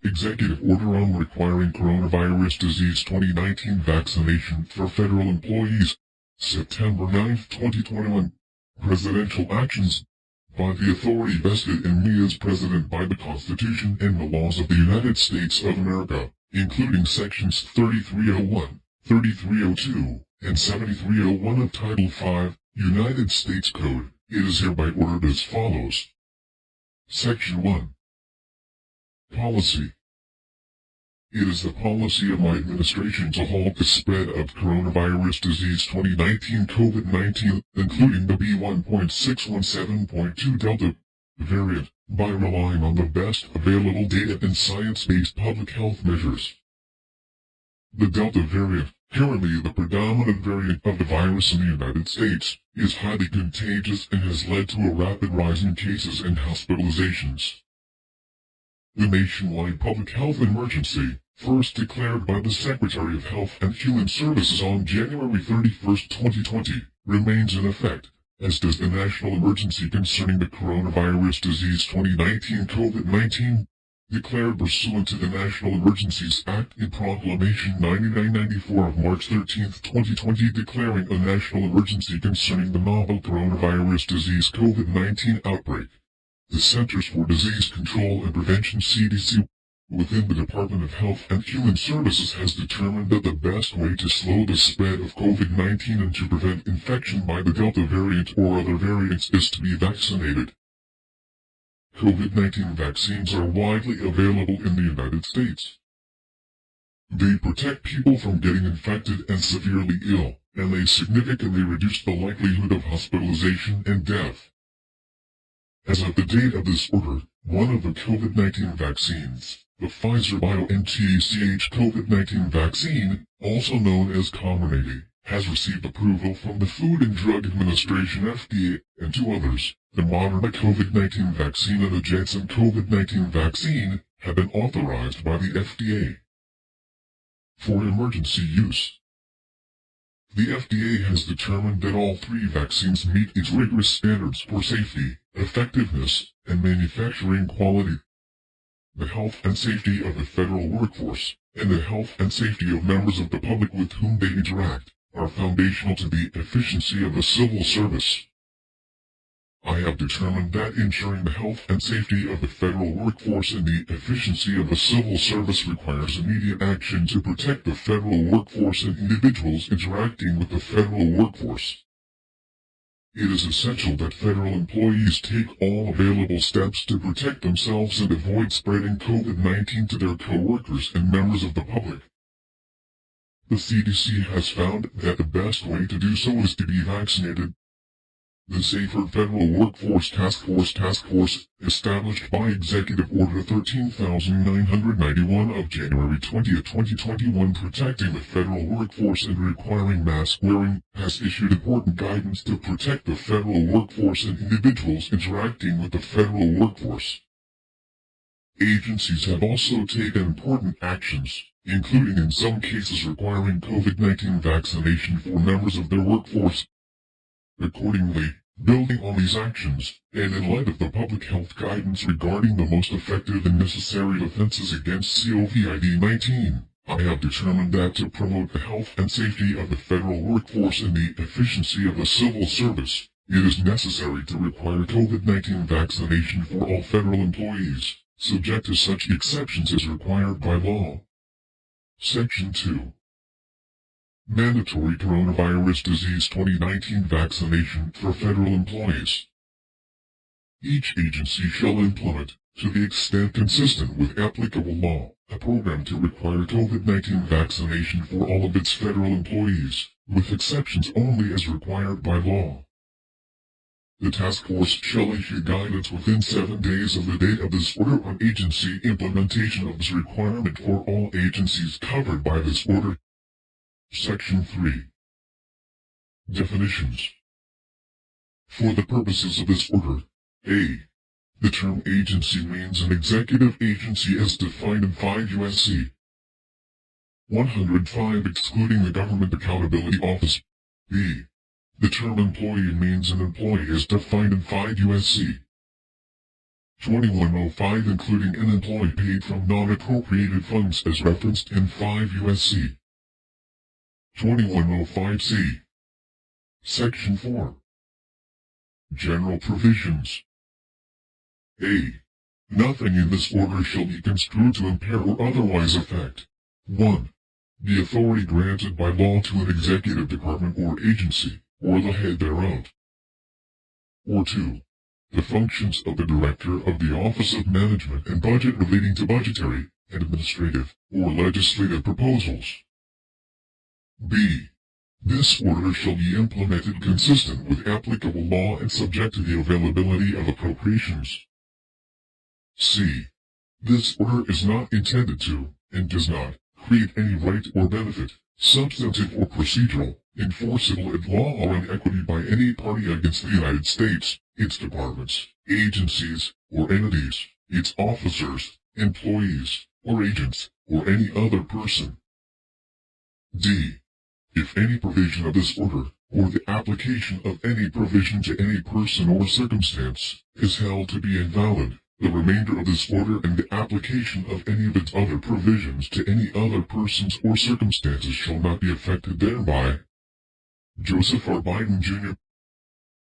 Executive Order on requiring coronavirus disease 2019 vaccination for federal employees. September 9, 2021. Presidential actions. By the authority vested in me as President by the Constitution and the laws of the United States of America, including Sections 3301, 3302, and 7301 of Title V, United States Code, it is hereby ordered as follows. Section 1. Policy. It is the policy of my administration to halt the spread of coronavirus disease 2019 COVID-19, including the B1.617.2 Delta variant, by relying on the best available data and science-based public health measures. The Delta variant, currently the predominant variant of the virus in the United States, is highly contagious and has led to a rapid rise in cases and hospitalizations. The nationwide public health emergency, first declared by the Secretary of Health and Human Services on January 31, 2020, remains in effect, as does the national emergency concerning the coronavirus disease 2019 COVID-19, declared pursuant to the National Emergencies Act in Proclamation 9994 of March 13, 2020, declaring a national emergency concerning the novel coronavirus disease COVID-19 outbreak. The Centers for Disease Control and Prevention (CDC) within the Department of Health and Human Services has determined that the best way to slow the spread of COVID-19 and to prevent infection by the Delta variant or other variants is to be vaccinated. COVID-19 vaccines are widely available in the United States. They protect people from getting infected and severely ill, and they significantly reduce the likelihood of hospitalization and death. As of the date of this order, one of the COVID-19 vaccines, the Pfizer-BioNTech COVID-19 vaccine, also known as Comirnaty, has received approval from the Food and Drug Administration (FDA), and two others, the Moderna COVID-19 vaccine and the Janssen COVID-19 vaccine, have been authorized by the FDA for emergency use. The FDA has determined that all three vaccines meet its rigorous standards for safety, effectiveness, and manufacturing quality. The health and safety of the federal workforce, and the health and safety of members of the public with whom they interact, are foundational to the efficiency of the civil service. I have determined that ensuring the health and safety of the federal workforce and the efficiency of the civil service requires immediate action to protect the federal workforce and individuals interacting with the federal workforce. It is essential that federal employees take all available steps to protect themselves and avoid spreading COVID-19 to their co-workers and members of the public. The CDC has found that the best way to do so is to be vaccinated. The Safer Federal Workforce Task Force, established by Executive Order 13,991 of January 20, 2021 protecting the federal workforce and requiring mask wearing, has issued important guidance to protect the federal workforce and individuals interacting with the federal workforce. Agencies have also taken important actions, including in some cases requiring COVID-19 vaccination for members of their workforce. Accordingly, building on these actions, and in light of the public health guidance regarding the most effective and necessary defenses against COVID-19, I have determined that to promote the health and safety of the federal workforce and the efficiency of the civil service, it is necessary to require COVID-19 vaccination for all federal employees, subject to such exceptions as required by law. Section 2. Mandatory coronavirus disease 2019 vaccination for federal employees. Each agency shall implement, to the extent consistent with applicable law, a program to require COVID-19 vaccination for all of its federal employees, with exceptions only as required by law. The task force shall issue guidance within 7 days of the date of this order on agency implementation of this requirement for all agencies covered by this order. Section 3. Definitions. For the purposes of this order, a. The term agency means an executive agency as defined in 5 U.S.C. 105 excluding the Government Accountability Office. b. The term employee means an employee as defined in 5 U.S.C. 2105 including an employee paid from non-appropriated funds as referenced in 5 U.S.C. 2105C. Section 4. General Provisions. A. Nothing in this order shall be construed to impair or otherwise affect 1. The authority granted by law to an executive department or agency, or the head thereof. Or 2. The functions of the Director of the Office of Management and Budget relating to budgetary, administrative, or legislative proposals. B. This order shall be implemented consistent with applicable law and subject to the availability of appropriations. C. This order is not intended to, and does not, create any right or benefit, substantive or procedural, enforceable at law or in equity by any party against the United States, its departments, agencies, or entities, its officers, employees, or agents, or any other person. D. If any provision of this order, or the application of any provision to any person or circumstance, is held to be invalid, the remainder of this order and the application of any of its other provisions to any other persons or circumstances shall not be affected thereby. Joseph R. Biden, Jr.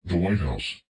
The White House.